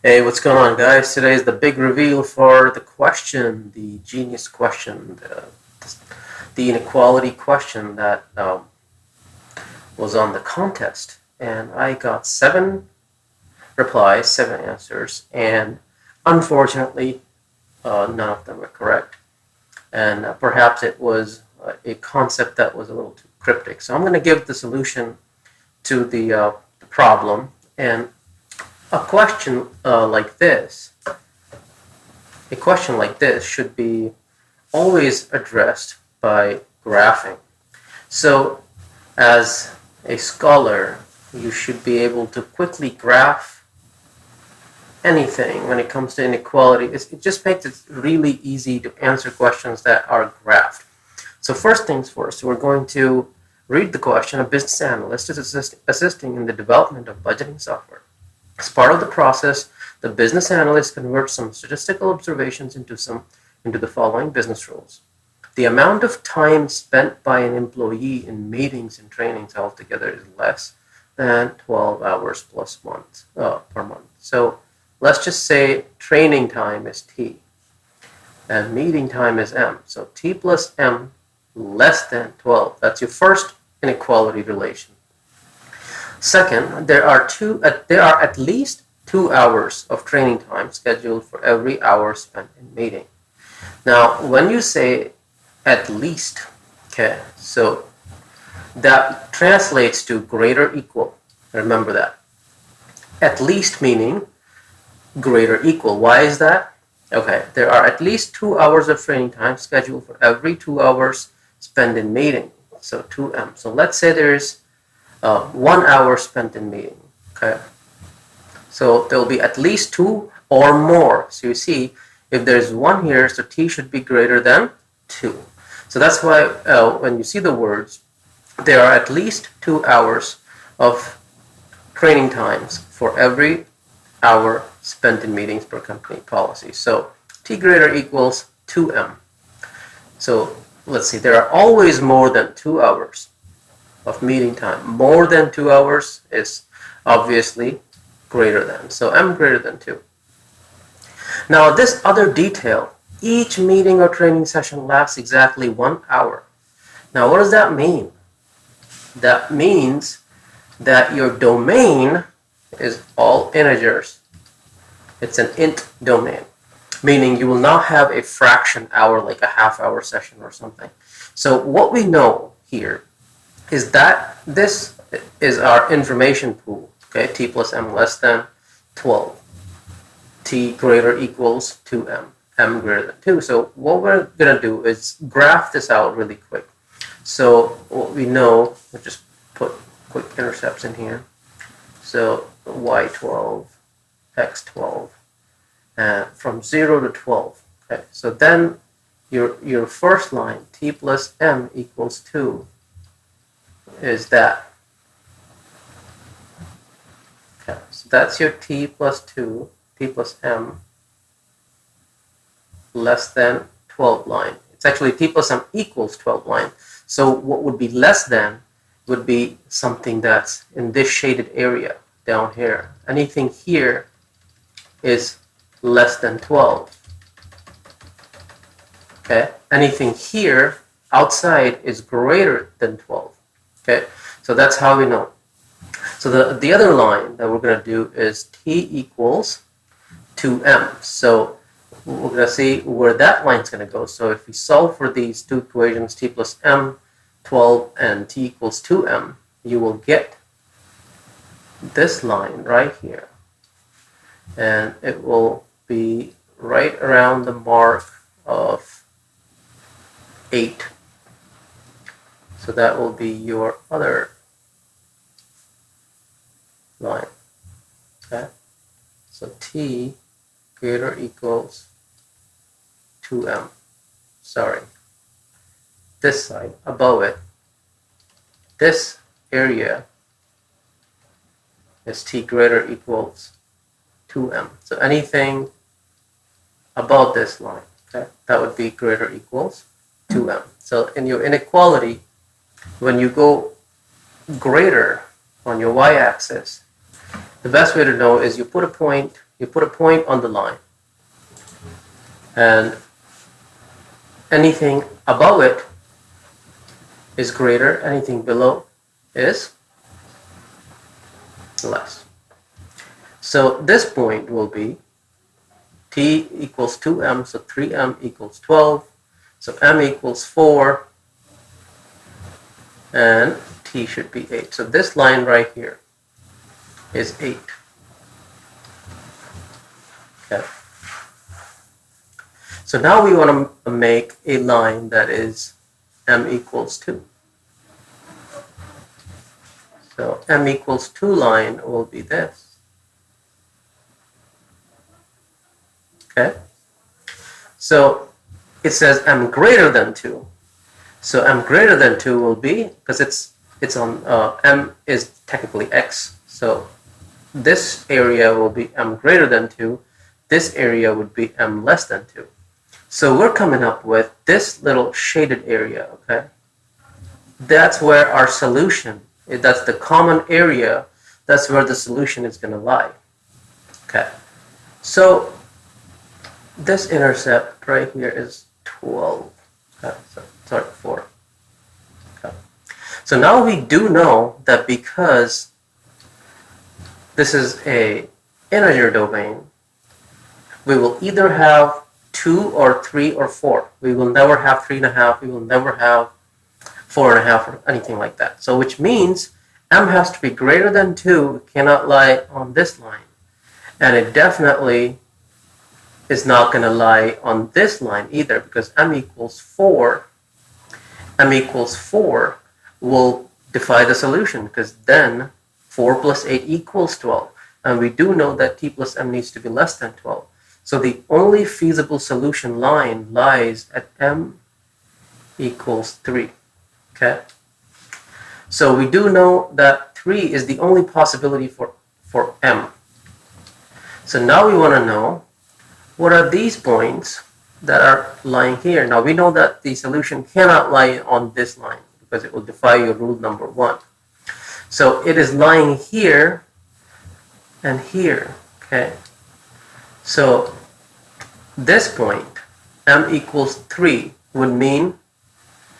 Hey, what's going on, guys? Today is the big reveal for the question, the genius question, the inequality question that was on the contest. And I got 7 replies, 7 answers, and unfortunately, none of them were correct. And perhaps it was a concept that was a little too cryptic. So I'm going to give the solution to the problem. And a question like this, a question like this should be always addressed by graphing. So, as a scholar, you should be able to quickly graph anything when it comes to inequality. It just makes it really easy to answer questions that are graphed. So, first things first, we're going to read the question. A business analyst is assisting in the development of budgeting software. As part of the process, the business analyst converts some statistical observations into the following business rules. The amount of time spent by an employee in meetings and trainings altogether is less than 12 hours plus per month. So let's just say training time is T and meeting time is M. So T plus M less than 12. That's your first inequality relation. Second, there are at least 2 hours of training time scheduled for every hour spent in meeting. Now, when you say at least, okay, so that translates to greater equal. Remember that. At least meaning greater equal. Why is that? Okay, there are at least 2 hours of training time scheduled for every 2 hours spent in meeting. So 2M. So let's say there's 1 hour spent in meeting. Okay, so there will be at least 2 or more. So you see, if there's 1 here, so T should be greater than 2. So that's why when you see the words, there are at least 2 hours of training times for every hour spent in meetings per company policy. So T greater equals 2M. So let's see, there are always more than 2 hours of meeting time. More than 2 hours is obviously greater than. So M greater than 2. Now this other detail, each meeting or training session lasts exactly 1 hour. Now what does that mean? That means that your domain is all integers. It's an int domain, meaning you will not have a fraction hour like a half-hour session or something. So what we know here is that this is our information pool. Okay, T plus M less than 12. T greater equals 2M. M greater than 2. So what we're going to do is graph this out really quick. So what we know, we'll just put quick intercepts in here. So Y12, X12, and from 0 to 12. Okay, so then your first line, T plus M equals 2, is that. Okay, so that's your T plus 2, T plus M less than 12 line. It's actually T plus M equals 12 line. So what would be less than would be something that's in this shaded area down here. Anything here is less than 12. Okay, anything here outside is greater than 12. Okay, so that's how we know. So the other line that we're going to do is T equals 2M. So we're going to see where that line is going to go. So if we solve for these two equations, T plus M, 12, and T equals 2M, you will get this line right here. And it will be right around the mark of 8. So that will be your other line. Okay? So T greater equals 2M. Sorry. This side, above it, this area is T greater equals 2M. So anything above this line, okay, that would be greater equals 2M. So in your inequality, when you go greater on your y-axis, the best way to know is you put a point You put a point on the line, and anything above it is greater, anything below is less. So this point will be t equals 2m, so 3m equals 12, so m equals 4, and t should be 8. So this line right here is 8. Okay. So now we want to make a line that is m equals 2. So m equals 2 line will be this. Okay. So it says m greater than 2. So m greater than 2 will be, because it's on m is technically x. So this area will be m greater than 2. This area would be m less than 2. So we're coming up with this little shaded area, okay? That's where our solution, that's the common area, that's where the solution is going to lie. Okay. So this intercept right here is 12. Okay. So, sorry, 4. Okay. So now we do know that because this is a integer domain, we will either have 2 or 3 or 4. We will never have 3.5. We will never have 4.5 or anything like that. So which means m has to be greater than 2. It cannot lie on this line. And it definitely is not going to lie on this line either, because m equals 4. M equals 4 will defy the solution, because then 4 plus 8 equals 12. And we do know that t plus m needs to be less than 12. So the only feasible solution line lies at m equals 3. Okay? So we do know that 3 is the only possibility for m. So now we want to know, what are these points that are lying here? Now we know that the solution cannot lie on this line, because it will defy your rule number 1. So it is lying here and here. Okay? So this point, m equals 3, would mean,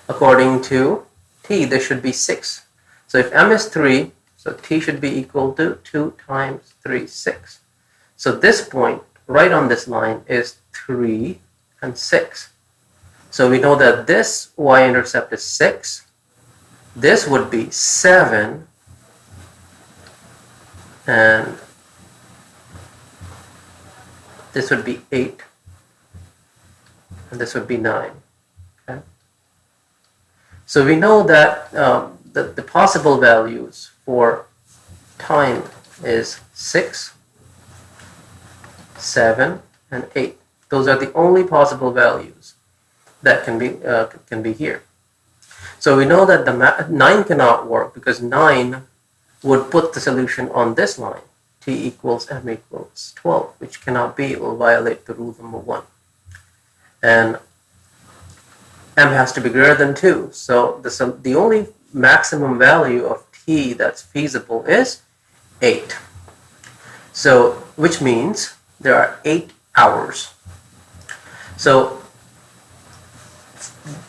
according to t, there should be 6. So if m is 3, so t should be equal to 2 times 3, 6. So this point, right on this line, is 3 and 6. So we know that this y-intercept is 6. This would be 7. And this would be 8. And this would be 9. Okay? So we know that the possible values for time is 6, 7, and 8. Those are the only possible values that can be here. So we know that the 9 cannot work, because 9 would put the solution on this line, t equals m equals 12, which cannot be. It will violate the rule number 1. And m has to be greater than 2. So the only maximum value of t that's feasible is 8. So which means there are 8 hours. So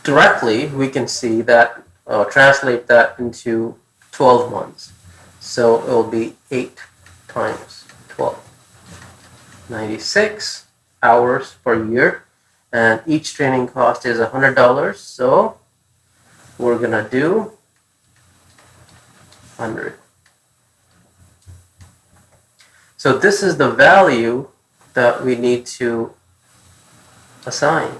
directly we can see that, translate that into 12 months. So it will be 8 times 12. 96 hours per year. And each training cost is $100. So we're going to do 100. So this is the value that we need to assign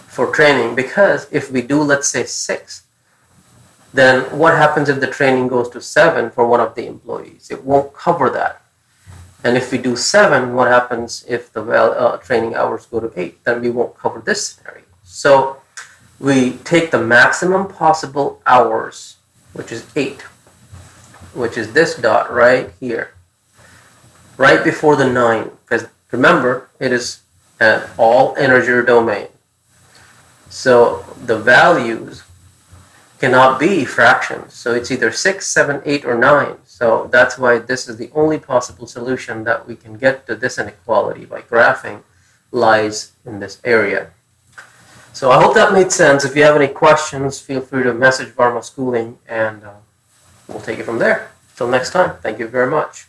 for training, because if we do, let's say, 6, then what happens if the training goes to 7 for one of the employees? It won't cover that. And if we do 7, what happens if the training hours go to 8? Then we won't cover this scenario. So we take the maximum possible hours, which is 8, which is this dot right here, right before the 9, because remember, it is an all integer domain. So the values cannot be fractions. So it's either 6, 7, 8, or 9. So that's why this is the only possible solution that we can get to this inequality by graphing lies in this area. So I hope that made sense. If you have any questions, feel free to message Varma Schooling and we'll take it from there. Till next time, thank you very much.